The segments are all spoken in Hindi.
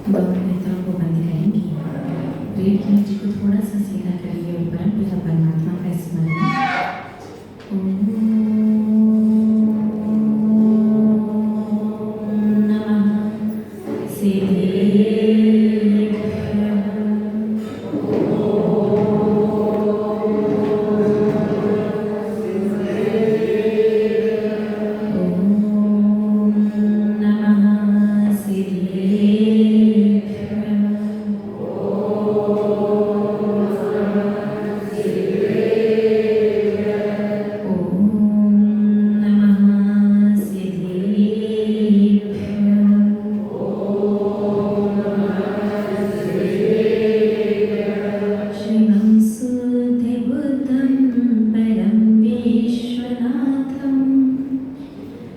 दोनों नेत्रों को बंद करेंगे। रीढ़ की हड्डी को थोड़ा सा सीधा करिए और परमपिता परमात्मा का स्मरण। ओम नमः सिद्धेभ्यः।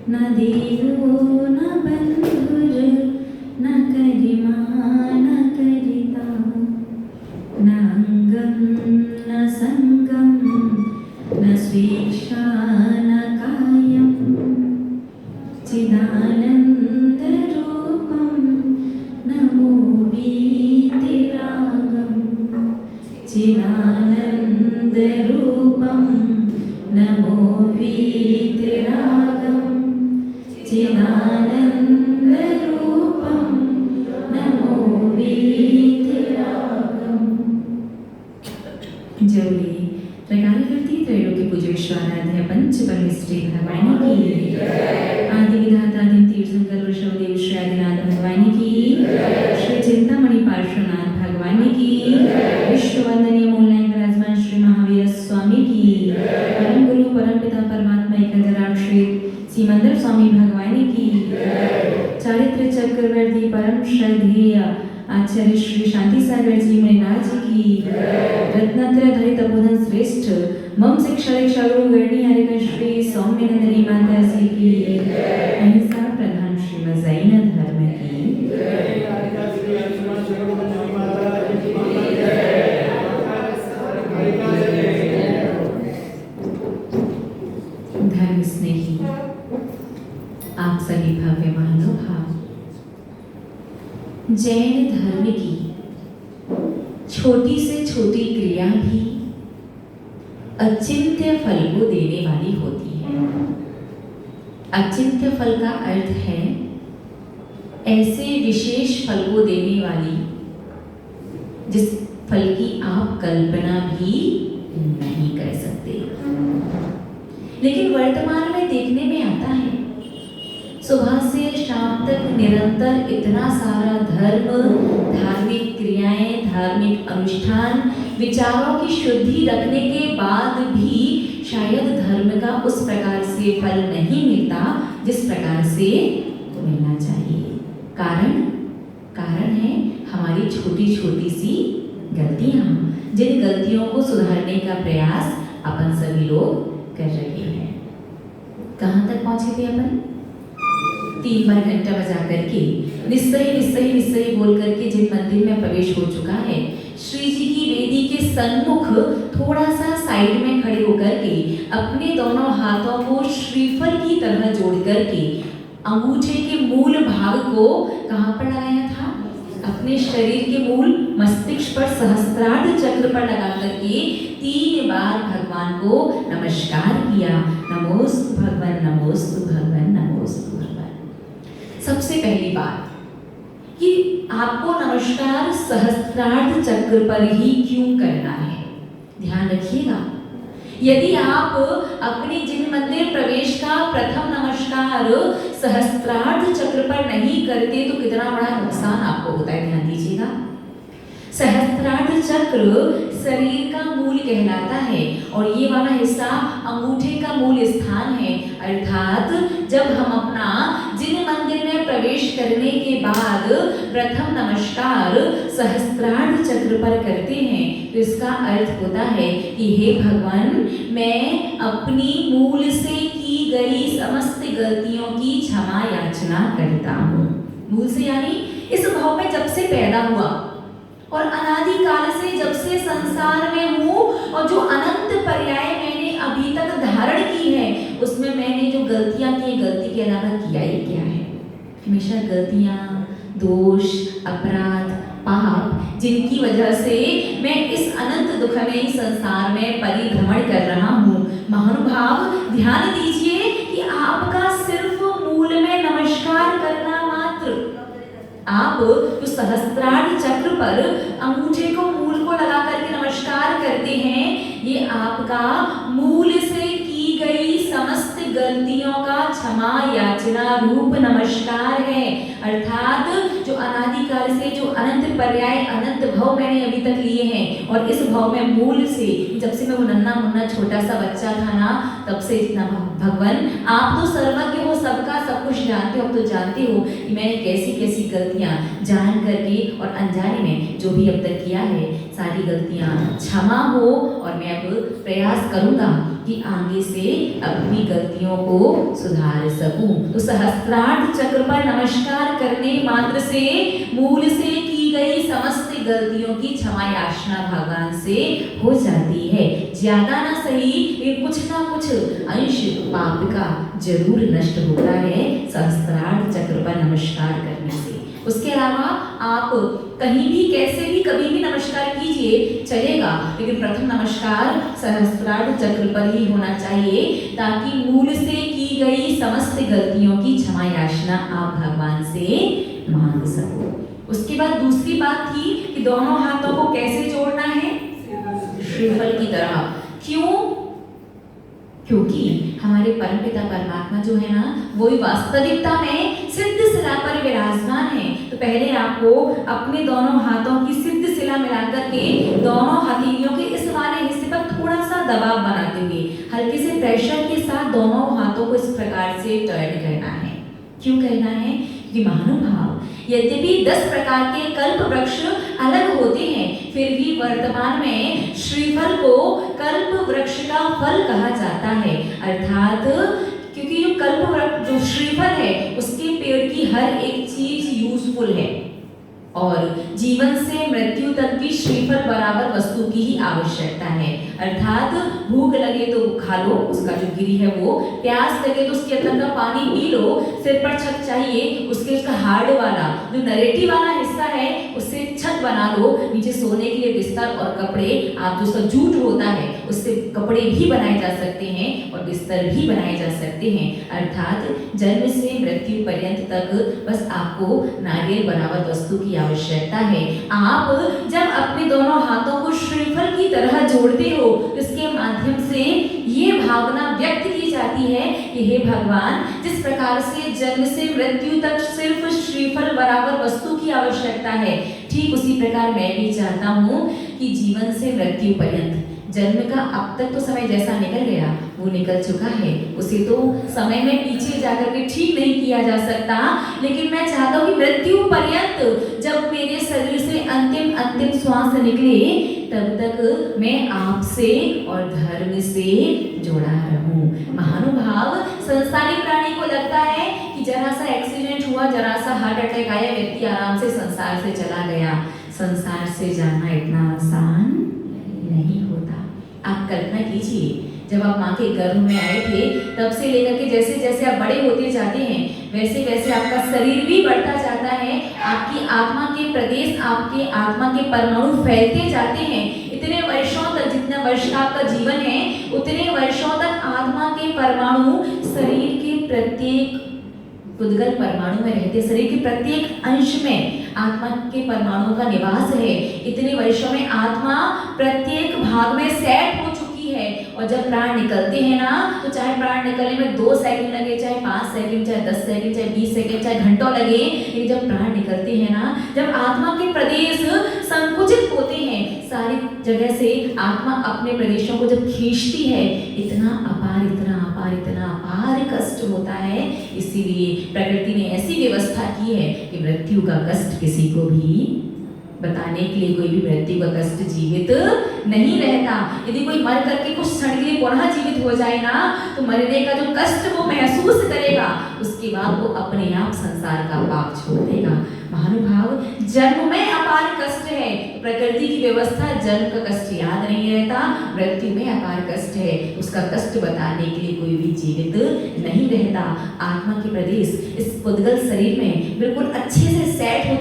न देवो न बन्धुर् न करिमा न करिता न अङ्गं न सङ्गं न स्वेच्छा न कायं चिदानन्दरूपं नमो वीतिरागं चिदानन्दरूपं नमो वीतिरागं चिदानन्दरूपं नमो वीतिरागं। जरूरी त्रैकालकृति त्रैलोक्य पूज्य विश्वाराध्य पंच परमेष्ठी भगवान की आदि विधाता आदि तीर्थंकर वृषभदेव श्री आदिनाथ भगवान की श्री चिंतामणि पार्श्वनाथ भगवान की विश्ववंदनीय मूलनायक विराजमान श्री महावीर स्वामी की परम गुरु परम पिता परमात्मा एक श्री सीमंदर स्वामी भगवान की चारित्र चक्रवर्ती परम श्रद्धेय आचार्य श्री शांति सागर जी मुनिराज की रत्नत्र धरित बोधन श्रेष्ठ मम शिक्षा दीक्षा गुरु गणी हरिकर श्री सौम्य नंदनी माता जी की अहिंसा प्रधान श्री जैन धर्म की धर्म स्नेही आप सभी भव्य महानुभाव, जैन धर्म की छोटी से छोटी क्रिया भी अचिंत्य फल को देने वाली होती है। अचिंत्य फल का अर्थ है ऐसे विशेष फल को देने वाली जिस फल की आप कल्पना भी नहीं कर सकते। लेकिन वर्तमान में देखने में आता है सुबह से शाम तक निरंतर इतना सारा धर्म, धार्मिक क्रियाएं, धार्मिक अनुष्ठान, विचारों की शुद्धि रखने के बाद भी शायद धर्म का उस प्रकार से फल नहीं मिलता जिस प्रकार से मिलना चाहिए। कारण है हमारी छोटी छोटी सी गलतियां, जिन गलतियों को सुधारने का प्रयास अपन सभी लोग कर रहे हैं। कहाँ तक पहुंचे थे अपन? 3 बार घंटा बजा करके निश्चय निश्चय निश्चय बोल करके जिन मंदिर में प्रवेश हो चुका है, श्री जी की वेदी के सन्मुख थोड़ा सा साइड में खड़े होकर के अपने दोनों हाथों को श्रीफल की तरह जोड़ करके अंगूठे के मूल भाग को कहाँ पर लगाया था? अपने शरीर के मूल मस्तिष्क पर सहस्त्रार्ध चक्र पर लगा करके 3 बार भगवान को नमस्कार किया। नमोस्तु भगवान, नमोस्तु भगवान, नमोस्तु भगवान। सबसे पहली बात कि आपको नमस्कार सहस्त्रार्ध चक्र पर ही क्यों करना है, ध्यान रखिएगा। यदि आप अपने जिन मंदिर प्रवेश का प्रथम नमस्कार सहस्त्रार्ध चक्र पर नहीं करते तो कितना बड़ा नुकसान आपको होता है, ध्यान दीजिएगा। सहस्त्रार्ध चक्र शरीर का मूल कहलाता है और ये वाला हिस्सा अंगूठे का मूल स्थान है। अर्थात जब हम अपना जिन मंदिर में प्रवेश करने के बाद प्रथम नमस्कार सहस्त्रार्ध चक्र पर करते हैं तो इसका अर्थ होता है कि हे भगवान, मैं अपनी मूल से की गई समस्त गलतियों की क्षमा याचना करता हूँ। मूल से यानी इस भाव में जब से पैदा हुआ और अनादि काल से जब से संसार में हूँ और जो अनंत पर्याय मैंने अभी तक धारण की है उसमें मैंने जो गलतियां की, गलती के अलावा किया ही क्या है? हमेशा गलतियां, दोष, अपराध, पाप, जिनकी वजह से मैं इस अनंत दुखमय संसार में परिभ्रमण कर रहा हूँ। महानुभाव ध्यान दीजिए कि आपका सिर्फ मूल में नमस्कार करना मात्र, आप जो सहस्त्रार्थ चक्र पर अंगूठे को मूल को लगा करके नमस्कार करते हैं, ये आपका मूल से की गई समस्त गलतियों का क्षमा याचना रूप नमस्कार है। अर्थात जो अनादिकाल से जो अनंत पर्याय अनंत भव मैंने अभी तक लिए हैं, और इस भव में मूल से जब से मैं वो नन्ना मुन्ना छोटा सा बच्चा था ना, तब से इतना भगवान आप तो सर्वज्ञ हो, सबका सब कुछ जानते हो। अब तो जानते हो कि मैंने कैसी कैसी गलतियां जान करके और अनजाने में जो भी अब तक किया है, सारी गलतियां क्षमा हो, और मैं अब प्रयास करूंगा कि आगे से अपनी गलतियों को सुधार सकूं। तो सहस्त्रार्थ चक्र पर नमस्कार करने मात्र से मूल से की गई समस्त गलतियों की क्षमा याचना भगवान से हो जाती है। ज्यादा ना सही, लेकिन कुछ ना कुछ अंश पाप का जरूर नष्ट होता है सहस्त्रार्थ चक्र पर नमस्कार करने से। उसके अलावा आप कहीं भी कैसे भी कभी भी नमस्कार कीजिए, चलेगा, लेकिन प्रथम नमस्कार सहस्त्रार्थ चक्र पर ही होना चाहिए, ताकि मूल से की गई समस्त गलतियों की क्षमा याचना आप भगवान से मांग सको। उसके बाद दूसरी बात थी कि दोनों हाथों को कैसे जोड़ना है, श्रीफल की तरह। क्यों? क्योंकि हमारे परमपिता परमात्मा जो है ना, वही वास्तविकता में सिद्ध शिला पर विराजमान है। तो पहले आपको अपने दोनों हाथों की सिद्ध शिला मिलाकर के दोनों हथेलियों के इस वाले हिस्से पर थोड़ा सा दबाव बनाते हुए हल्के से प्रेशर के साथ दोनों हाथों को इस प्रकार से टर्न करना है। क्यों कहना है? कि महानुभाव, यद्यपि 10 प्रकार के कल्प वृक्ष अलग होते हैं, फिर भी वर्तमान में श्रीफल को कल्प वृक्ष का फल कहा जाता है। अर्थात क्योंकि जो कल्प वृक्ष जो श्रीफल है, उसके पेड़ की हर एक चीज यूजफुल है, और जीवन से मृत्यु तक की श्रीफल बराबर वस्तु की ही आवश्यकता है। अर्थात भूख लगे तो खा लो, उसका जो गिरी है वो, प्यास लगे तो उसके अंदर का पानी पी लो, सिर पर छत चाहिए उसके उसका हार्ड वाला जो नरेटिव वाला हिस्सा है उससे छत बना लो, नीचे सोने के लिए बिस्तर और कपड़े, आप जो उसका जूट होता है उससे कपड़े भी बनाए जा सकते हैं और बिस्तर भी बनाए जा सकते हैं। अर्थात जन्म से मृत्यु पर्यंत तक बस आपको नारियल बराबर वस्तु की आवश्यकता है। आप जब अपने दोनों हाथों को श्रीफल की तरह जोड़ते हो, इसके माध्यम से ये भावना व्यक्त की जाती है कि हे भगवान, जिस प्रकार से जन्म से मृत्यु तक सिर्फ श्रीफल बराबर वस्तु की आवश्यकता है, ठीक उसी प्रकार मैं भी चाहता हूँ कि जीवन से मृत्यु पर्यंत, जन्म का अब तक तो समय जैसा निकल गया वो निकल चुका है, उसे तो समय में पीछे जाकर के ठीक नहीं किया जा सकता, लेकिन मैं चाहता हूँ कि मृत्यु पर्यंत जब मेरे शरीर से अंतिम श्वास निकले, तब तक मैं आपसे और धर्म से जुड़ा रहूं। महानुभाव, संसारी प्राणी को लगता है कि जरा सा एक्सीडेंट हुआ, जरा सा हार्ट अटैक आया, व्यक्ति आराम से संसार से चला गया। संसार से जाना इतना आसान नहीं होता। आप कल्पना कीजिए, जब आप माँ के गर्भ में आए थे, तब से लेकर के जैसे जैसे आप बड़े होते जाते हैं, वैसे वैसे आपका शरीर भी बढ़ता जाता है, आपकी आत्मा के प्रदेश, आपके आत्मा के परमाणु फैलते जाते हैं। इतने वर्षों तक, जितना वर्ष का आपका जीवन है, उतने वर्षों तक आत्मा के परमाणु शरीर के प्रत्येक उद्गल परमाणु में रहते, शरीर के प्रत्येक अंश में आत्मा के परमाणुओं का निवास है। इतने वर्षों में आत्मा प्रत्येक भाग में सेट हो चुकी है, और जब प्राण निकलते हैं ना, तो चाहे प्राण निकलने में 2 सेकंड लगे, चाहे 5 सेकंड, चाहे 10 सेकंड, चाहे 20 सेकंड, चाहे घंटों लगे, लेकिन जब प्राण निकलते हैं ना, जब आत्मा के प्रदेश संकुचित होते हैं, सारी जगह से आत्मा अपने प्रदेशों को जब खींचती है, इतना अपार, इतना अपार, इतना अपार कष्ट होता है। इसीलिए प्रकृति ने ऐसी व्यवस्था की है कि मृत्यु का कष्ट किसी को भी बताने के लिए, कोई भी मृत्यु का कष्ट जीवित नहीं रहता। यदि कोई मर करके कुछ क्षण के लिए पुनः जीवित हो जाए ना, तो मरने का जो कष्ट वो महसूस करेगा, उसके बाद वो अपने आप संसार का पाप छोड़ देगा। महानुभाव, जन्म में अपार कष्ट है, प्रकृति की व्यवस्था, जन्म का कष्ट याद नहीं रहता, मृत्यु में अपार कष्ट है, उसका कष्ट बताने के लिए कोई भी जीवित नहीं रहता। आत्मा के प्रदेश इस पुद्गल शरीर में बिल्कुल अच्छे से सेट हो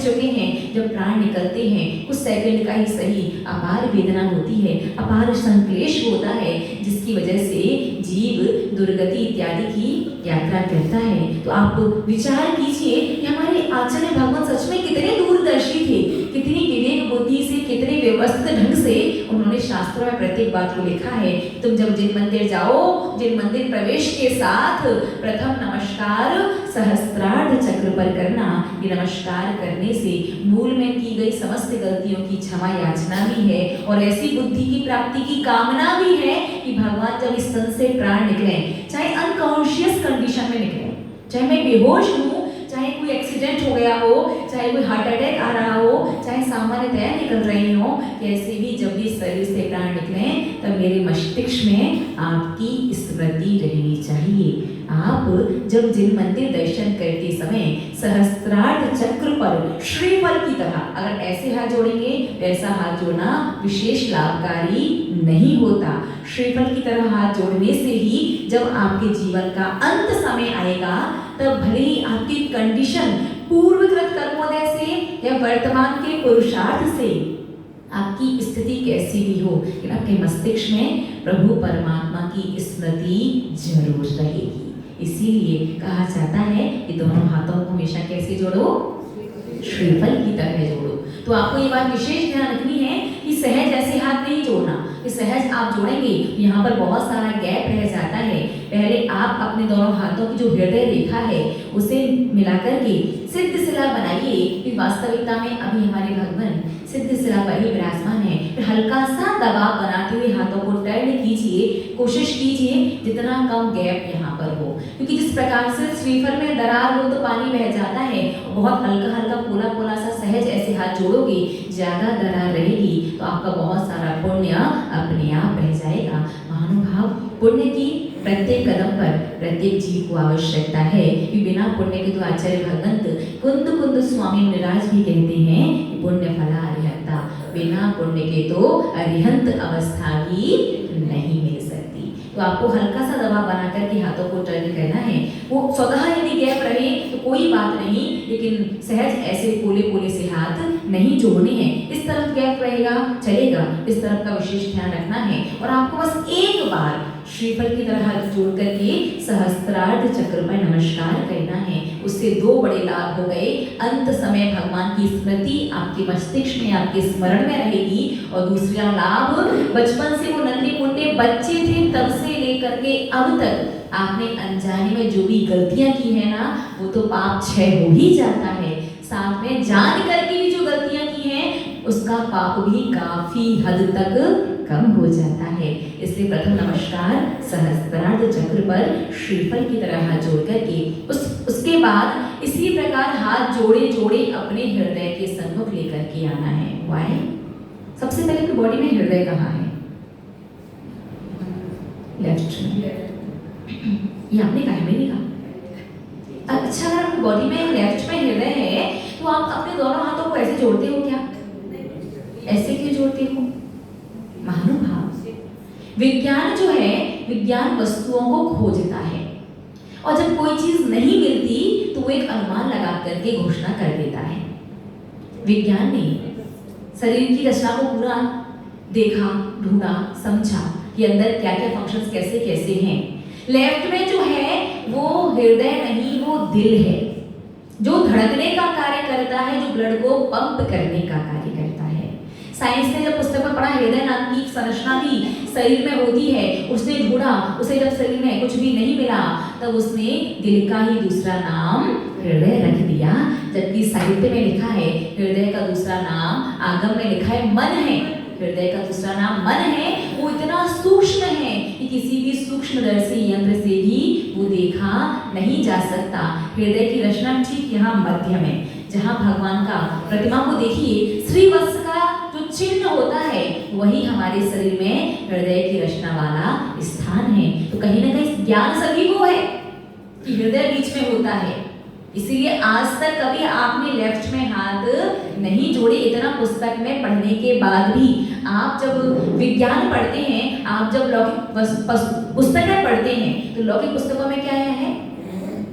जब प्राण निकलते हैं कुछ सेकंड का ही सही अपार वेदना होती है, अपार संक्लेश होता है, जिसकी वजह से जीव दुर्गति इत्यादि की यात्रा करता है। तो आप विचार कीजिए कि हमारे आचार्य भगवान सच में कितने दूरदर्शी थे, कितनी विवेक बुद्धि से, कितने व्यवस्थित ढंग से उन्होंने शास्त्रों में प्रत्येक बात को लिखा है। तुम जब जिन मंदिर जाओ, जिन मंदिर प्रवेश के साथ प्रथम नमस्कार सहस्त्रार्ध चक्र पर करना। ये नमस्कार करने से मूल में की गई समस्त गलतियों की क्षमा याचना भी है और ऐसी बुद्धि की प्राप्ति की कामना भी है कि भगवान जब इस तन से प्राण निकले, चाहे अनकॉन्शियस कंडीशन में निकले, चाहे मैं बेहोश हूँ, चाहे कोई एक्सीडेंट हो गया हो, चाहे कोई हार्ट अटैक आ रहा हो, चाहे सामान्यतः निकल रही हो, कैसे भी जब भी शरीर से प्राण निकले तब मेरे मस्तिष्क में आपकी स्मृति रहनी चाहिए। आप जब जिन मंदिर दर्शन करते समय सहस्त्रार्ध चक्र पर श्रीफल की तरह अगर ऐसे हाथ जोड़ेंगे, वैसा हाथ जोड़ना विशेष लाभकारी नहीं होता। श्रीफल की तरह हाथ जोड़ने से ही जब आपके जीवन का अंत समय आएगा, तब भले ही आपकी कंडीशन पूर्वकृत कर्मोदय से या वर्तमान के पुरुषार्थ से आपकी स्थिति कैसी भी हो, लेकिन आपके मस्तिष्क में प्रभु परमात्मा की स्मृति जरूर रहेगी। इसीलिए कहा जाता है कि दोनों हाथों को हमेशा कैसे जोड़ो, श्रीफल की तरह जोड़ो। तो आपको ये बात विशेष ध्यान रखनी है कि सहज ऐसे हाथ नहीं जोड़ना। कि सहज आप जोड़ेंगे, यहाँ पर बहुत सारा गैप रह जाता है। पहले आप अपने दोनों हाथों की जो हृदय रेखा है उसे मिलाकर के सिद्ध शिला बनाइए। कि वास्तविकता में अभी हमारे भगवान सिद्ध शिला पर ही विराजमान है। फिर हल्का सा दबाव बनाते हुए हाथों को टर्न कीजिए, कोशिश कीजिए जितना कम गैप यहाँ पर हो, क्योंकि जिस प्रकार से श्रीफल में दरार हो तो पानी बह जाता है। बहुत हल्का हल्का पोला पोला सा सहज ऐसे हाथ जोड़ोगे, ज्यादा दरार रहेगी तो आपका बहुत सारा पुण्य अपने आप बह जाएगा। महानुभाव, पुण्य की प्रत्येक कदम पर प्रत्येक जीव को आवश्यकता है कि बिना पुण्य के तो आचार्य भगवंत कुंद कुंद स्वामी मुनिराज भी कहते हैं कि पुण्य फला अरिहंता, बिना पुण्य के तो अरिहंत अवस्था भी नहीं मिल सकती। तो आपको हल्का सा दबाव बना करके हाथों को टर्न करना है। वो स्वतः यदि गैप रहे तो कोई बात नहीं, लेकिन सहज ऐसे पोले पोले से हाथ नहीं जोड़ने हैं। इस तरफ गैप रहेगा चलेगा, इस तरफ का विशेष ध्यान रखना है। और आपको बस एक बार श्रीफल की तरह हाथ जोड़ करके सहस्त्रार्ध चक्र पर नमस्कार करना है। उससे दो बड़े लाभ हो गए। अंत समय भगवान की स्मृति आपके मस्तिष्क में, आपके स्मरण में रहेगी। और दूसरा लाभ, बचपन से वो नन्हे मुन्ने बच्चे थे तब से लेकर के अब तक आपने अनजाने में जो भी गलतियां की है ना, वो तो पाप क्षय हो ही जाता है। साथ में जान करके भी जो गलतियां की हैं उसका पाप भी काफी हद तक कम हो जाता है। इसलिए प्रथम नमस्कार सहस्त्रार्ध चक्र पर श्रीफल की तरह हाथ जोड़ करके उसके बाद इसी प्रकार हाथ जोड़े जोड़े अपने हृदय के सम्मुख लेकर के आना है। वाई सबसे पहले अपनी बॉडी में हृदय कहाँ है? लेफ्ट में। ये आपने कहा है, मैंने कहा। अच्छा, अगर आपकी बॉडी में लेफ्ट में हृदय है तो आप अपने दोनों हाथों को ऐसे जोड़ते हो क्या? ऐसे क्यों जोड़ते हो? महानुभाव, विज्ञान जो है, विज्ञान वस्तुओं को खोजता है और जब कोई चीज नहीं मिलती तो वो एक अनुमान लगा करके घोषणा कर देता है। विज्ञान ने शरीर की रचना को पूरा देखा, ढूंढा, समझा कि अंदर क्या क्या फंक्शंस कैसे कैसे हैं। लेफ्ट में जो है वो हृदय नहीं, वो दिल है, जो धड़कने का कार्य करता है, जो ब्लड को पंप करने का कार्य करता है। साइंस ने जब पुस्तक में पढ़ा हृदय नाम की संरचना भी शरीर में होती है, उसने ढूंढा, उसे जब शरीर में कुछ भी नहीं मिला तब उसने दिल का ही दूसरा नाम हृदय रख दिया। जबकि साहित्य में लिखा है हृदय का दूसरा नाम, आगम में लिखा है मन है। हृदय का दूसरा नाम मन है। वो इतना सूक्ष्म है कि किसी भी सूक्ष्मदर्शी यंत्र से भी वो देखा नहीं जा सकता। हृदय की रचना ठीक यहाँ मध्य में, जहाँ भगवान का प्रतिमा को देखिए, श्रीवत्स का जो चिन्ह होता है वही हमारे शरीर में हृदय की रचना वाला स्थान है। तो कहीं ना कहीं ज्ञान सभी को है कि हृदय बीच में होता है। इसीलिए आज तक कभी आपने लेफ्ट में हाथ नहीं जोड़े। इतना पुस्तक में पढ़ने के बाद भी आप जब विज्ञान पढ़ते हैं, आप जब लौकिक पुस्तकें पढ़ते हैं तो लौकिक पुस्तकों में क्या है?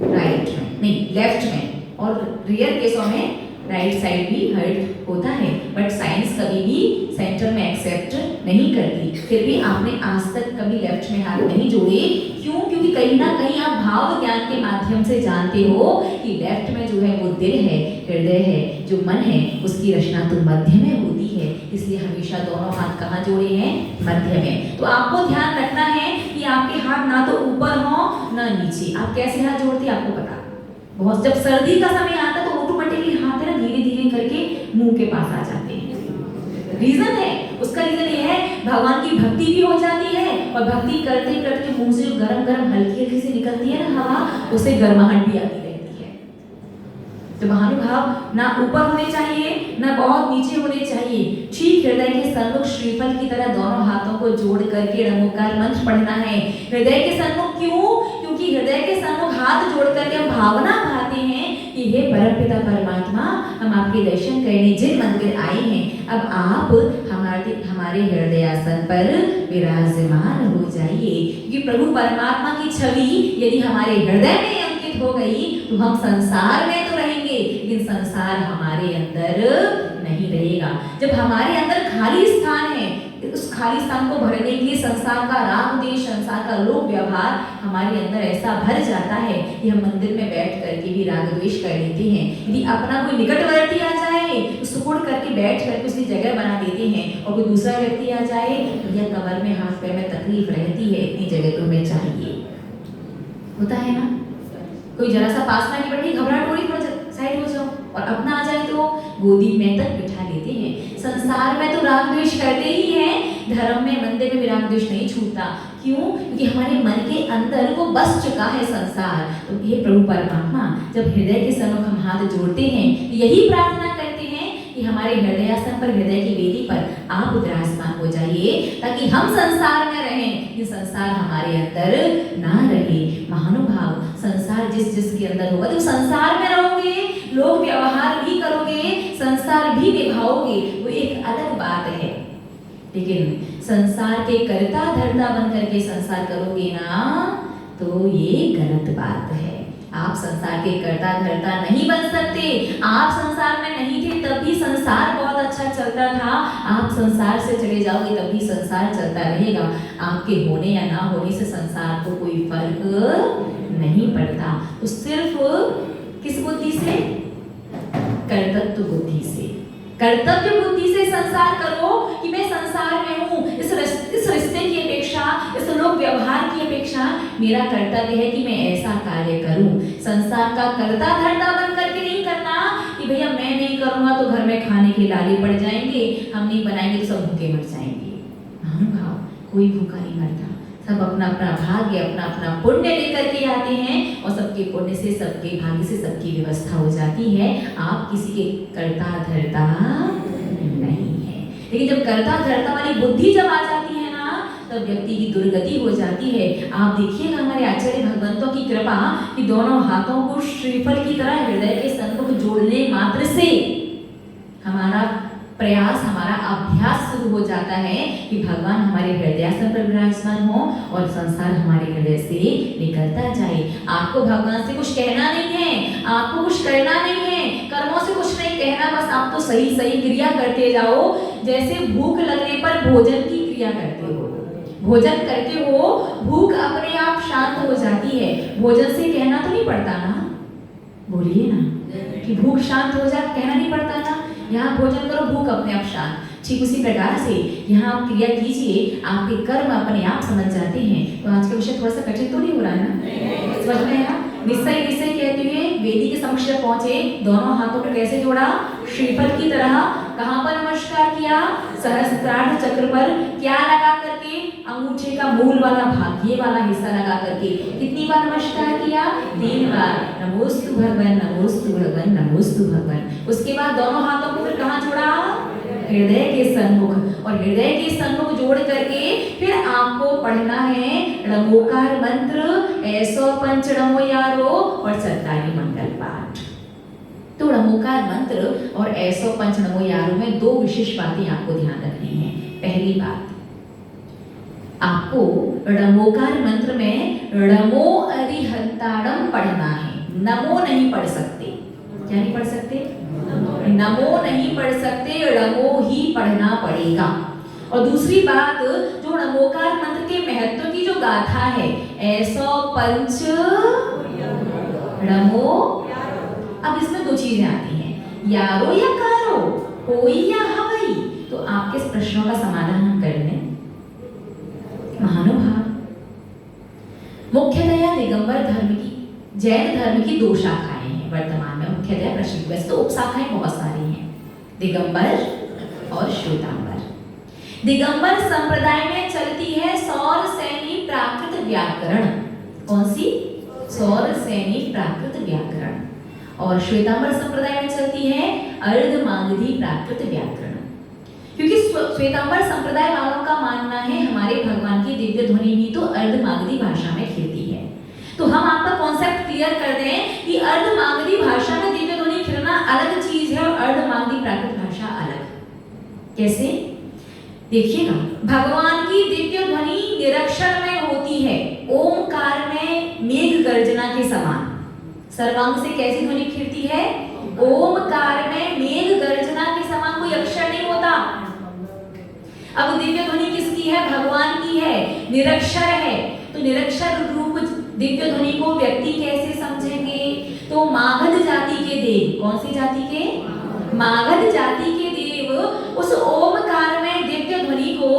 राइट में नहीं, लेफ्ट में, और रियल केसों में राइट साइड भी हर्ट होता है, बट साइंस कभी भी सेंटर में एक्सेप्ट नहीं करती। फिर भी आपने आज तक कभी लेफ्ट में हाथ नहीं जोड़े, क्यों? क्योंकि कहीं ना कहीं आप भाव ज्ञान के माध्यम से जानते हो कि लेफ्ट में जो है वो दिल है, हृदय है, जो मन है, उसकी रचना तो मध्य में होती है। इसलिए हमेशा दोनों हाथ कहाँ जोड़े हैं? मध्य में। तो आपको ध्यान रखना है कि आपके हाथ ना तो ऊपर हो ना नीचे। आप कैसे हाथ जोड़ते हैं आपको पता? बहुत जब सर्दी का समय आता है तो ऑटोमेटिकली हाथ है ना धीरे धीरे करके मुंह के पास आ जाते हैं। रीजन है, उसका रीजन ये है भगवान की भक्ति भी हो जाती है, और भक्ति करते करते मुंह से जो गरम गरम हल्की हल्की से निकलती है ना हवा, उससे गर्माहट भी आती रहती है। तो महानुभाव ना ऊपर होने चाहिए ना बहुत नीचे होने चाहिए। ठीक हृदय के सन्मुख श्रीफल की तरह दोनों हाथों को जोड़ करके नमोकार मंत्र पढ़ना है। हृदय के सन्मुख क्यों? क्योंकि हृदय के सन्मुख हाथ जोड़ करके हम भावना भाते हैं कि हे परमपिता परमात्मा, हम आपके दर्शन करने जिन मंदिर आए हैं, अब आप हमारे हृदयासन पर विराजमान हो जाइए। क्योंकि प्रभु परमात्मा की छवि यदि हमारे हृदय में अंकित हो गई तो हम संसार में तो रहेंगे, लेकिन संसार हमारे अंदर नहीं रहेगा। जब हमारे अंदर खाली स्थान है, उस खाली स्थान को भरने के लिए संसार का राग देश, संसार का लोक व्यवहार हमारे अंदर ऐसा भर जाता है कि हम मंदिर में बैठ करके भी राग द्वेष कर लेते हैं। यदि अपना कोई निकटवर्ती आ जाए तो सुकुड़ करके बैठ करके उसकी जगह बना देते हैं, और कोई दूसरा व्यक्ति आ जाए तो यह कमर में हाथ पैर में तकलीफ रहती है, इतनी जगह तो हमें चाहिए। होता है ना? कोई जरा सा पास में बैठी घबराहट हो रही, थोड़ा साइड हो जाओ, और अपना आ जाए तो गोदी में तक बिठा लेते हैं। संसार में तो राग द्वेष करते ही हैं, धर्म में मंदिर में भी राग द्वेष नहीं छूटता। क्यों? क्योंकि हमारे मन के अंदर वो बस चुका है संसार। तो हे प्रभु परमात्मा, जब हृदय के सन्मुख हम हाथ जोड़ते हैं, यही प्रार्थना करते हैं कि हमारे हृदयासन पर, हृदय की वेदी पर आप विराजमान हो जाइए, ताकि हम संसार में रहें, ये संसार हमारे अंदर ना रहे। महानुभाव, संसार जिस जिसके अंदर होगा, तो संसार में रहोगे, लोग व्यवहार भी करोगे, संसार भी निभाओगे, वो एक अलग बात है। लेकिन संसार के कर्ता धर्ता बन करके संसार करोगे ना, तो ये गलत बात है। आप संसार के कर्ता धर्ता नहीं बन सकते। आप संसार में नहीं थे तब भी संसार बहुत अच्छा चलता था, आप संसार से चले जाओगे तब भी संसार चलता रहेगा। आपके होने या ना होने से संसार को कोई फर्क नहीं पड़ता। तो सिर्फ किस बुद्धि से? कर्तव्य बुद्धि से। कर्तव्य बुद्धि से संसार करो कि मैं संसार में हूँ, इस रिश्ते की अपेक्षा, इस लोक व्यवहार की अपेक्षा मेरा कर्तव्य है कि मैं ऐसा कार्य करूं। संसार का कर्ता धर्ता बन करके नहीं करना कि भैया मैं नहीं करूंगा तो घर में खाने के लाले पड़ जाएंगे, हम नहीं बनाएंगे तो सब भूखे मर जाएंगे। महानुभाव, कोई भूखा नहीं मरता, सब अपना अपना भाग्य, अपना अपना पुण्य लेकर के आते हैं, और सबके पुण्य से, सबके भाग्य से सबकी व्यवस्था हो जाती है। आप किसी के कर्ता धर्ता नहीं है। लेकिन जब कर्ता धर्ता वाली बुद्धि जब आ जाती है ना, तब व्यक्ति की दुर्गति हो जाती है। आप देखिएगा हमारे आचार्य भगवंतों की कृपा कि दोनों हाथों को श्रीफल की तरह हृदय के सन्मुख जोड़ने मात्र से हमारा प्रयास, हमारा अभ्यास शुरू हो जाता है कि भगवान हमारे हृदयासन पर विराजमान हो और संसार हमारे हृदय से निकलता जाए। आपको भगवान से कुछ कहना नहीं है, आपको कुछ करना नहीं है, कर्मों से कुछ नहीं कहना, बस आप तो सही सही क्रिया करते जाओ। जैसे भूख लगने पर भोजन की क्रिया करते हो, भोजन करते हो, भूख अपने आप शांत हो जाती है। भोजन से कहना तो नहीं पड़ता ना, बोलिए ना कि भूख शांत हो जाए, कहना नहीं पड़ता ना। यहाँ भोजन करो, भूख अपने आप शांत। ठीक उसी प्रकार से यहाँ आप क्रिया कीजिए, आपके कर्म अपने आप समझ जाते हैं। तो आज का विषय थोड़ा सा कठिन तो नहीं हो रहा है ना? समझ में आया? निश्चय निश्चय कहते हुए वेदी के समक्ष पहुंचे, दोनों हाथों को कैसे जोड़ा? श्रीफल की तरह। कहाँ पर नमस्कार किया? सहस्त्रार्थ चक्र पर। क्या लगा करके? अंगूठे का मूल वाला भाग, ये वाला हिस्सा लगा करके। कितनी बार नमस्कार किया? 3 बार। नमोस्तु भगवान, नमोस्तु भगवान, नमोस्तु भगवान। उसके बाद दोनों हाथों को फिर कहाँ जोड़ा? हृदय के सन्मुख। और हृदय के सन्मुख जोड़ करके फिर आपको पढ़ना है नमोकार मंत्र, ऐसो पंच नमो यारो और 47 मंगल पाठ। तो नमोकार मंत्र और ऐसो पंच नमो यारो में 2 विशेष बातें आपको ध्यान रखनी है। पहली बात, आपको नमोकार मंत्र में नमो अरिहंताड़म पढ़ना है, नमो नहीं पढ़ सकते। क्या नहीं पढ़ सकते? नमो नहीं पढ़ सकते, णमो ही पढ़ना पड़ेगा। और दूसरी बात, जो णमोकार मंत्र के महत्व की जो गाथा है, ऐसो पंच णमो। अब इसमें दो चीजें आती हैं, यारो या कारो, होई या हवई। तो आपके इस प्रश्नों का समाधान हम कर लें। महानुभाव, मुख्यतया दिगंबर धर्म की, जैन धर्म की दो शाखाएं हैं वर्तमान में मुख्यतः प्रचलित। वैसे तो उपशाखाएं बहुत सारी हैं, दिगंबर और श्वेतांबर। दिगंबर संप्रदाय में चलती है सौर सैनी प्राकृत व्याकरण। कौन सी? सौर सैनी प्राकृत व्याकरण। और श्वेतांबर संप्रदाय में चलती है अर्धमागधी प्राकृत व्याकरण। क्योंकि श्वेतांबर संप्रदाय वालों का मानना है हमारे भगवान की दिव्य ध्वनि भी तो अर्धमागधी भाषा में खिलती है। तो हम आपका कॉन्सेप्ट क्लियर कर दें कि अर्धमागधी भाषा में दिव्य ध्वनि खिलना अलग चीज है और अर्धमागधी प्राकृत भाषा अलग। कैसे? देखिएगा, भगवान की दिव्य ध्वनि निरक्षर में होती है, ओमकार में मेघ गर्जना के समान। सर्वांग से कैसी ध्वनि खिलती है? ओमकार में मेघ गर्जना के समान, कोई अक्षर नहीं होता। अब दिव्य ध्वनि किसकी है? भगवान की है, निरक्षर है। तो निरक्षर रूप दिव्य ध्वनि को व्यक्ति कैसे समझेंगे? तो मागध जाति के देव, कौन सी जाति के? मागध जाति के देव उस ओमकार में दिव्य ध्वनि को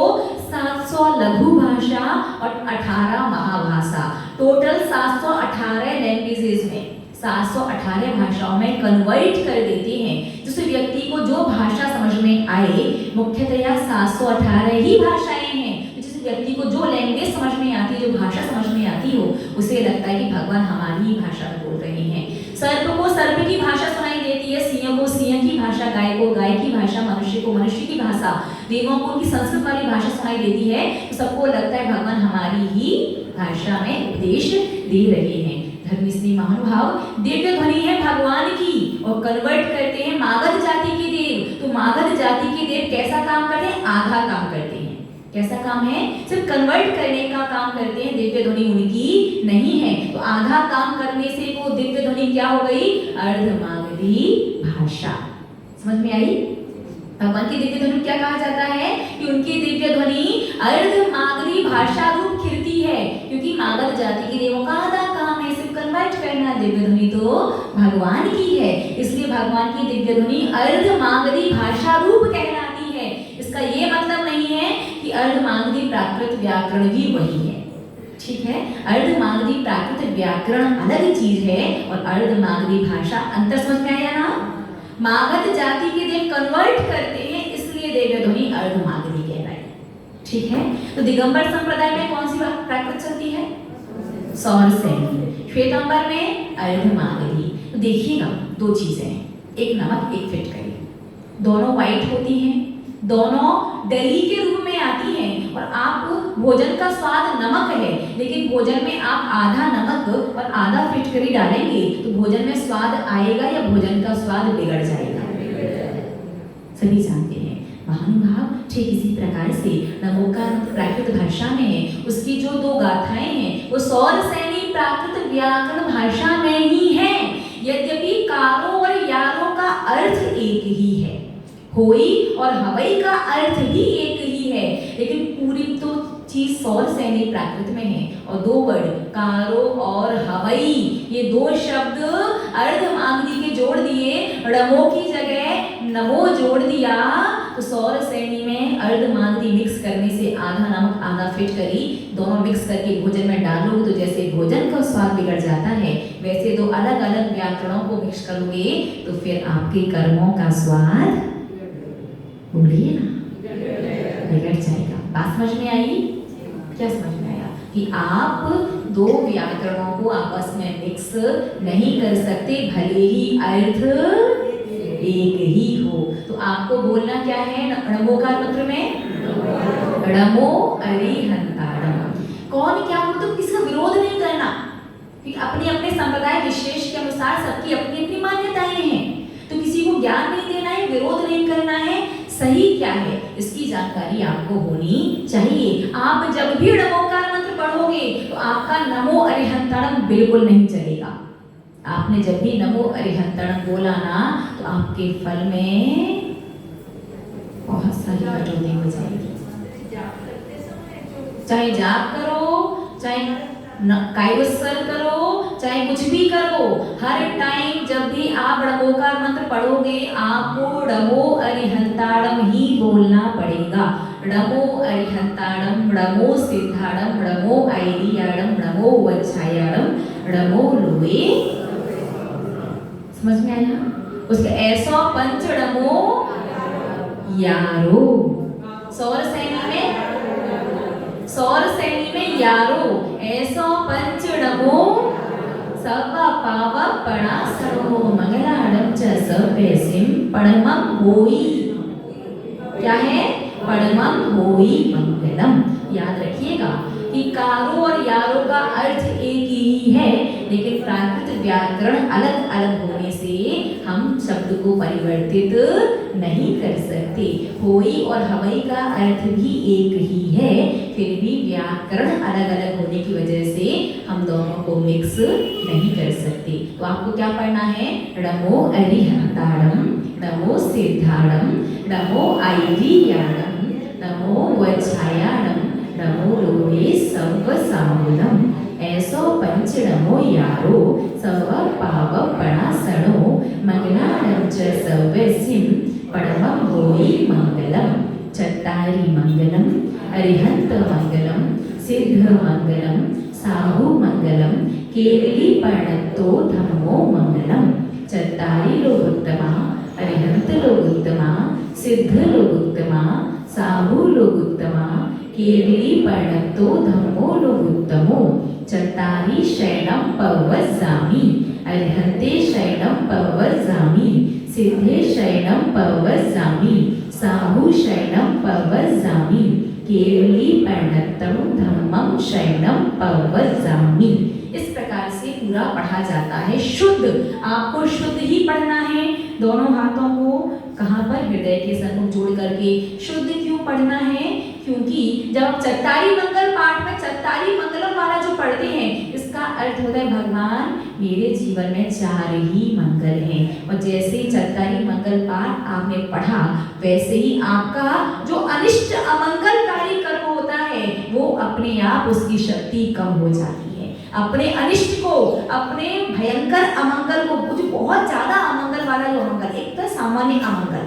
700 लघु भाषा और 18 महाभाषा, टोटल 718 लैंग्वेजेस में, 718 भाषाओं में कन्वर्ट कर देते हैं। जिस व्यक्ति को जो भाषा समझ में आए, मुख्यतया 718 ही भाषाएं हैं। जिस व्यक्ति को जो लैंग्वेज समझ में आती है, जो भाषा समझ में आती हो, उसे लगता है कि भगवान हमारी ही भाषा में बोल रहे हैं। सर्प को सर्प की भाषा सुनाई देती है, सिंह को सिंह की भाषा, गाय को गाय की भाषा, मनुष्य को मनुष्य की भाषा, देवों को उनकी संस्कृत वाली भाषा सुनाई देती है। तो सबको लगता है भगवान हमारी ही भाषा में उपदेश दे रहे हैं। धर्मस्नेही महानुभाव, दिव्य ध्वनि है भगवान की और कन्वर्ट करते हैं मागध जाति के देव। तो मागध जाति के देव कैसा काम करते हैं? आधा काम करते हैं। कैसा काम है? सिर्फ कन्वर्ट करने का काम करते हैं, दिव्य ध्वनि उनकी नहीं है। तो आधा काम करने से वो दिव्य ध्वनि क्या हो गई? अर्धमागधी भाषा। समझ में आई? भगवान की दिव्य ध्वनि क्या कहा जाता है कि उनकी दिव्य ध्वनि अर्धमागधी भाषा रूप खिलती है, क्योंकि मागध जाति के देवों का आधा काम है सिर्फ कन्वर्ट करना। दिव्य ध्वनि तो भगवान की है, इसलिए भगवान की दिव्य ध्वनि अर्धमागधी भाषा रूप कहलाती है। इसका ये मतलब नहीं है कि अर्धमागधी प्राकृत व्याकरण भी वही है, ठीक है? अर्धमागधी प्राकृत व्याकरण अलग चीज है और अर्धमागधी भाषा, अंतर समझ में आया ना? मागध जाति के देव कन्वर्ट करते हैं, इसलिए दिव्य ध्वनि अर्धमागधी कहलाई, ठीक है? तो दिगंबर संप्रदाय में कौन सी प्राकृत चलती है? सौर सैनी। श्वेतांबर में अर्धमागधी। तो देखिएगा, दो चीजें हैं, एक नमक एक फिटकरी, दोनों व्हाइट होती हैं, दोनों दही के रूप में आती हैं। और आप भोजन का स्वाद नमक है, लेकिन भोजन में आप आधा नमक और आधा फिटकरी डालेंगे तो भोजन में स्वाद आएगा या भोजन का स्वाद बिगड़ जाएगा? सभी जानते हैं महानुभाव। ठीक इसी प्रकार से नमोकार प्राकृत भाषा में है, उसकी जो दो गाथाएं हैं वो सौर सैनी प्राकृत व्याकरण भाषा में ही है। यद्यपि कारों और यारों का अर्थ एक ही है, होई और हवई का अर्थ भी एक ही है, लेकिन पूरी तो चीज सौर सैनी प्राकृत में है। और दो वर्ड कारो और हवई, ये दो शब्द अर्धमागधी के जोड़ दिए, णमो की जगह नमो जोड़ दिया। तो सौर सैनी में अर्धमागधी मिक्स करने से आधा नमक आधा फिटकरी दोनों मिक्स करके भोजन में डालोगे तो जैसे भोजन का स्वाद बिगड़ जाता है, वैसे दो अलग अलग व्याकरणों को मिक्स करोगे तो फिर आपके कर्मों का स्वाद, बोलिए ना, बिगड़ जाएगा। बात समझ में आई? क्या समझ में आया? कि आप दो व्याकरणों को आपस में मिक्स नहीं कर सकते, भले ही अर्थ एक ही हो। तो आपको बोलना क्या है णमोकार मंत्र में? णमो अरिहंतारम। कौन क्या हो तो किसी का विरोध नहीं करना, कि अपने अपने संप्रदाय विशेष के अनुसार सबकी अपनी अपनी मान्यताएं हैं। तो किसी को ज्ञान नहीं देना है, विरोध नहीं करना है, सही क्या है इसकी जानकारी आपको होनी चाहिए। आप जब भी नमोकार मंत्र पढ़ोगे तो आपका नमो अरिहंतारम बिल्कुल नहीं चलेगा। आपने जब भी नमो अरिहंतारम बोला ना, तो तो आपके फल में बहुत सारी कटौती हो जाएगी। चाहे जाप करो, चाहे कायवस्कर करो, चाहे कुछ भी करो, हर टाइम जब भी आप णमोकार मंत्र पढ़ोगे आपको णमो अरिहंताणम ही बोलना पड़ेगा। णमो अरिहंताणम, णमो सिद्धाणम, णमो ऐरियाणम, णमो वज्रायाणम, णमो लोए। समझ में आया? उसके ऐसो पंच णमो यारो। सौर सैनी में यारो ऐसो पंच णमो सब पाव पणासरो मंगलाडम च सपेसिम पणमम होई। क्या है? पणमम होई मंगलम। याद रखिएगा कि कारो और यारो का अर्थ एक ही है, लेकिन प्राकृत व्याकरण अलग अलग होने से हम शब्द को परिवर्तित नहीं कर सकते। होई और हवई का अर्थ भी एक ही है, फिर भी व्याकरण अलग अलग होने की वजह से हम दोनों को मिक्स नहीं कर सकते। तो आपको क्या पढ़ना है? णमो अरिहंताणम, णमो सिद्धाणम, णमो ऐरियाणम, णमो वज्रायाणम, णमो लोहे सर्वसामूलम। ऐसो पंच णमो यारो सव पाव पणासणो मंगलाडम च सव्यसिम पणमम होई मंगलम। चत्तारी मंगलम, अरिहंत मंगलम, सिद्ध मंगलम, साहु मंगलम, केवली पर्णत्तो धम्मो मंगलम। चत्तारी लोग उत्तमा, अरिहंत लोग उत्तमा, सिद्ध लोग उत्तमा, साहु लोग उत्तमा, केवली पर्णत्तो धम्मो लोग उत्तमो। चत्तारी शैणम पवज्जामि, अरिहंते शैणम पवज्जामि, सिद्धे शैणम पवज्जामि, साहु शैणम पवज्जामि, केवली पर्णत्तम धम्मम शैणम पवज्जामि। इस प्रकार से पूरा पढ़ा जाता है। शुद्ध, आपको शुद्ध ही पढ़ना है। दोनों हाथों को कहाँ पर? हृदय के सम्मुख जोड़ करके। शुद्ध क्यों पढ़ना है? क्योंकि जब आप चत्तारी मंगल पाठ में चत्तारी मंगलम वाला जो पढ़ते हैं, इसका अर्थ होता है भगवान मेरे जीवन में 4 ही मंगल हैं। और जैसे ही चत्तारी मंगल पाठ आपने पढ़ा, वैसे ही आपका जो अनिष्ट अमंगलकारी कर्म होता है वो अपने आप उसकी शक्ति कम हो जाती है। अपने अनिष्ट को, अपने भयंकर अमंगल को, जो बहुत ज्यादा अमंगल वाला जो अमंगल, एक तो सामान्य अमंगल,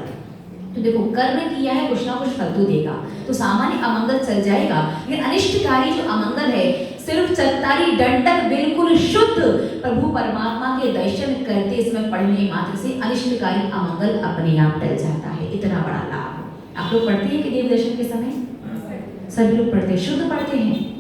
तो देखो कर्म किया है कुछ ना कुछ फल तो देगा, तो सामान्य अमंगल चल जाएगा, लेकिन अनिष्टकारी जो अमंगल है, सिर्फ चत्तारी दंडक बिल्कुल शुद्ध प्रभु परमात्मा के दर्शन करते इसमें पढ़ने मात्र से अनिष्टकारी अमंगल अपने आप टल जाता है। इतना बड़ा लाभ। आप लोग पढ़ते हैं कि देव दर्शन के समय? सभी लोग पढ़ते हैं, शुद्ध पढ़ते हैं,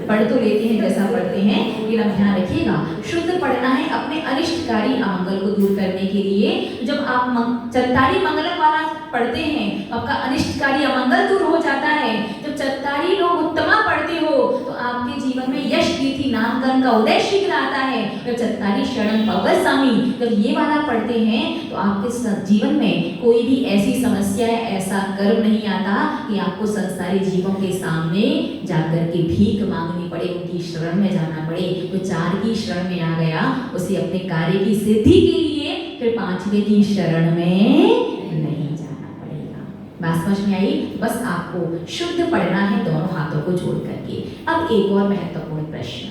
पढ़ तो लेते हैं जैसा पढ़ते हैं, लेकिन अब ध्यान रखिएगा शुद्ध पढ़ना है अपने अनिष्टकारी अमंगल को दूर करने के लिए। जब आप चत्तारी मंगलम वाला पढ़ते हैं, आपका अनिष्टकारी अमंगल दूर हो जाता है। जब चत्तारी लोग उत्तमा पढ़ते हो तो आपके जीवन में यश कीर्ति नामकरण का उदय शीघ्र आता है। जब चत्तारी शरणम पवज्जामि, जब ये वाला पढ़ते हैं तो आपके जीवन में कोई भी ऐसी समस्या, ऐसा कर्म नहीं आता कि आपको संसारी जीवों के सामने जाकर के भीख मांगनी पड़े, उनकी शरण में जाना पड़े। तो 4 की शरण में आ गया, उसे अपने कार्य की सिद्धि के लिए फिर 5वें की शरण में नहीं जाना पड़ेगा। बात समझ में आई? बस आपको शुद्ध पढ़ना है दोनों हाथों को जोड़ करके। अब एक और महत्वपूर्ण प्रश्न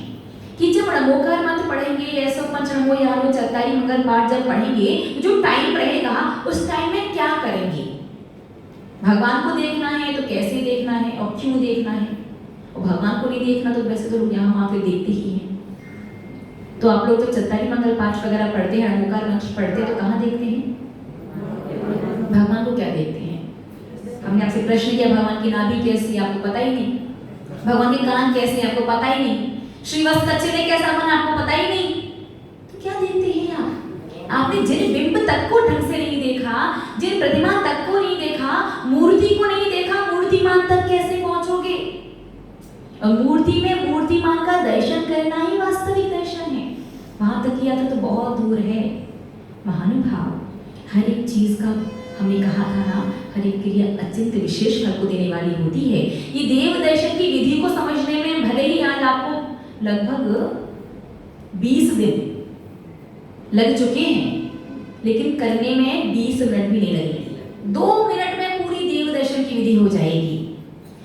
कि जब णमोकार मंत्र पढ़ेंगे, ऐसो पंच णमो यारो चत्तारी मंगल पाठ जब पढ़ेंगे, जो टाइम रहेगा उस टाइम में क्या करेंगे? भगवान को देखना है तो कैसे देखना है और क्यों देखना है? और भगवान को नहीं देखना तो वैसे तो लोग यहाँ वहाँ पे देखते ही हैं। तो आप लोग तो चत्तारी मंगल पाठ वगैरह पढ़ते हैं, णमोकार मंत्र पढ़ते हैं, तो कहाँ देखते हैं? भगवान को क्या देखते हैं? हमने आपसे प्रश्न किया भगवान की नाभि कैसी, आपको पता ही नहीं। भगवान के कान कैसे, आपको पता ही नहीं। श्रीवत्स कच्छे कैसा बना, आपको पता ही नहीं। तो क्या देखते हैं आप? आपने जिन बिंब तक को ढंग से नहीं देखा, जिन प्रतिमा तक को नहीं देखा, मूर्ति को नहीं देखा, मूर्तिमान तक कैसे पहुंचोगे? मूर्ति में मूर्तिमान का दर्शन करना ही वास्तविक दर्शन है। वहां तक किया था तो बहुत दूर है। महानुभाव, हर एक चीज का हमने कहा था ना, हर एक क्रिया अत्यंत विशेष फल को देने वाली होती है। ये देव दर्शन की विधि को समझने में भले ही आज आपको लगभग 20 दिन लग चुके हैं, लेकिन करने में 20 मिनट भी नहीं लगेगी, 2 मिनट में पूरी देव दर्शन की विधि हो जाएगी।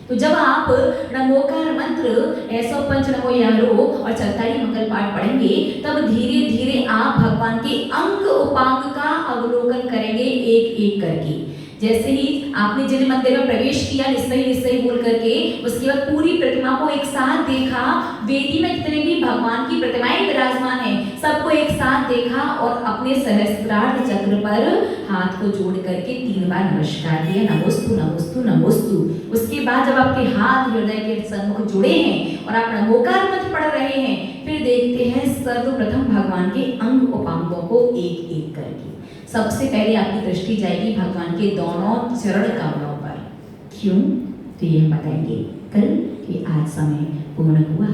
तो जब आप नमोकार मंत्र 105 नमो यारो और 44 मंगल पाठ पढ़ेंगे, तब धीरे धीरे आप भगवान के अंग उपांग का अवलोकन करेंगे एक एक करके। जैसे ही आपने जिन मंदिर में प्रवेश किया निस्सही निस्सही बोल करके, उसके बाद पूरी प्रतिमा को एक साथ देखा, वेदी में जितने भी भगवान की प्रतिमाएं विराजमान है सबको एक साथ देखा और अपने सहस्त्रार्थ चक्र पर हाथ को जोड़ करके 3 बार नमस्कार किया, नमोस्तु नमोस्तु नमोस्तु। उसके बाद जब आपके हाथ हृदय के सम्मुख जुड़े हैं और आप नमोकार मंत्र पढ़ रहे हैं, फिर देखते हैं सर्वप्रथम भगवान के अंग उपांगों को एक एक करके। सबसे पहले आपकी दृष्टि जाएगी भगवान के दोनों चरण कमलों पर। क्यों? तो ये हम बताएंगे कल कि आज समय पूर्ण हुआ।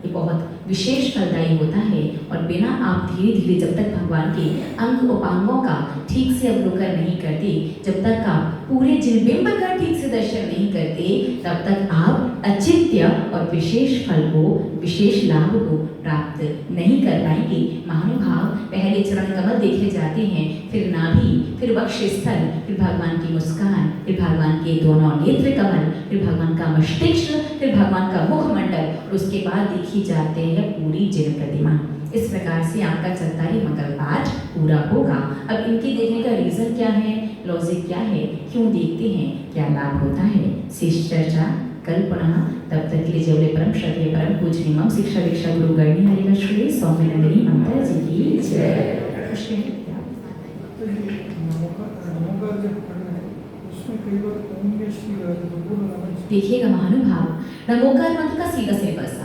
ये बहुत विशेष फलदायी होता है और बिना आप धीरे धीरे जब तक भगवान के अंग उपांगों का ठीक से अवलोकन नहीं करते, जब तक आप पूरे जिनबिंब का ठीक से दर्शन नहीं करते, तब तक आप अचिंत्य और विशेष फल को, विशेष लाभ को प्राप्त नहीं कर पाएंगे। महानुभाव, पहले चरण कमल देखे जाते हैं, फिर नाभि, फिर वक्ष स्थल, फिर भगवान की मुस्कान, फिर भगवान के दोनों नेत्र कमल, फिर भगवान का मस्तिष्क, फिर भगवान का मुखमंडल और उसके बाद देखी जाते हैं पूरी जिन प्रतिमा। इस प्रकार से आपका 44 मंगल पाठ पूरा होगा। अब इनके देखने का रीजन क्या है, लॉजिक क्या है, क्यों देखते हैं, क्या लाभ होता है, शेष चर्चा कल पुनः। तब तक के लिए जय परम श्रद्धेय परम पूजनीय मम शिक्षा दीक्षा गुरु गणनी हरिका श्री सौम्यनंदिनी ममता जी की जय। देखिएगा महानुभाव, नमोकार मंत्र का सीधा सिंपल सा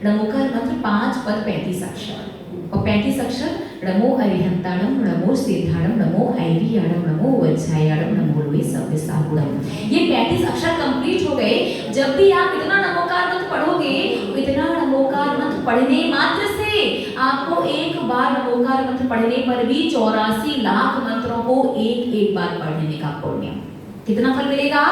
नमोकार मंत्र 5 पद 35 अक्षर और 35 अक्षर नमो अरिहंताणम, नमो सिद्धाणम, नमो ऐरियाणम, नमो वज्रायाणम, नमो लोहे सव्यसाहुणम। ये 35 अक्षर कंप्लीट हो गए। जब भी आप इतना नमोकार मंत्र पढ़ोगे, इतना नमोकार मंत्र पढ़ने मात्र से आपको एक बार नमोकार मंत्र पढ़ने पर भी 84 लाख मंत्रों को एक एक बार पढ़ने का पुण्य। कितना फल मिलेगा?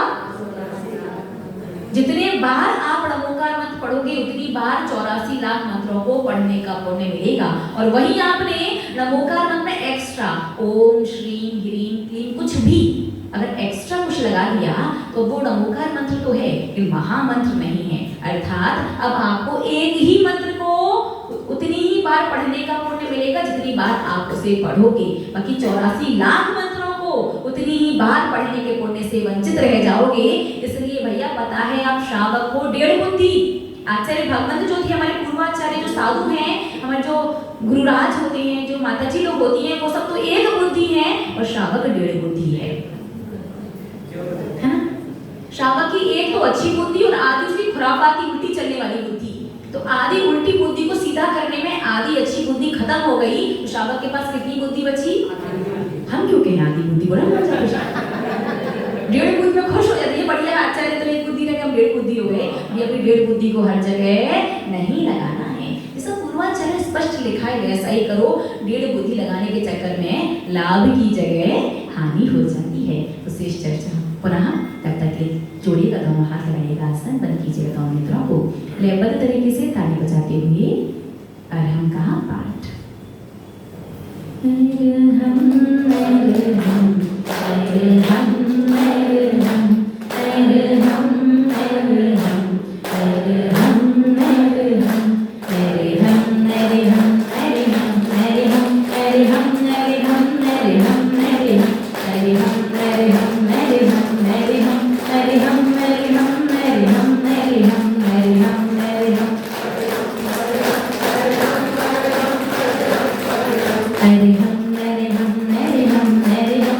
जितने बार आप नमोकार मंत्र पढ़ोगे उतनी बार 84 लाख मंत्रों को पढ़ने का पुण्य मिलेगा। और वही आपने नमोकार मंत्र में एक्स्ट्रा ओम श्रीम ह्रीम क्लीम कुछ भी अगर एक्स्ट्रा कुछ लगा दिया तो वो नमोकार मंत्र तो है लेकिन महामंत्र नहीं है। अर्थात अब आपको एक ही मंत्र को उतनी ही बार पढ़ने का पुण्य मिलेगा जितनी बार आप उसे पढ़ोगे। बाकी 84 लाख मंत्रों को उतनी ही बार पढ़ने के पुण्य से वंचित रह जाओगे। इसलिए भैया पता है आप श्रावक को 1.5 बुद्धि, आचार्य भगवंत जो थे हमारे पूर्वाचार्य जो साधु हैं, हमारे जो गुरुराज होते हैं, जो माताजी लोग होती हैं, वो सब तो 1 बुद्धि है और श्रावक 1.5 बुद्धि है ना। श्रावक की एक तो अच्छी बुद्धि और आधी उसकी खुरापाती उल्टी चलने वाली बुद्धि। तो आधी उल्टी बुद्धि को सीधा करने में आधी अच्छी बुद्धि खत्म हो गई। तो श्रावक के पास कितनी बुद्धि बची? हम क्यों कहें आधी बुद्धि, बोला 1.5 बुद्धि में खुश हो जाती है। बढ़िया आचार्य तो 1 बुद्धि रखे, हम 1.5 बुद्धि हो गए। ये अपनी 1.5 बुद्धि को हर जगह नहीं लगाना है। जैसा पूर्वाचार्य स्पष्ट लिखा है वैसा ही करो। 1.5 बुद्धि लगाने के चक्कर में लाभ की जगह हानि हो जाती है। तो शेष चर्चा पुनः तब तक के जोड़िएगा, दोनों हाथ लगाइएगा, आसन बंद कीजिएगा, दोनों नेत्रों को लयबद्ध तरीके से ताली बजाते हुए अरहम का पाठ। अरहम अरहम अरहम अरहम अरहम अरहम अरहम अरहम अरहम अरहम अरहम अरहम अरहम अरहम अरहम अरहम अरहम अरहम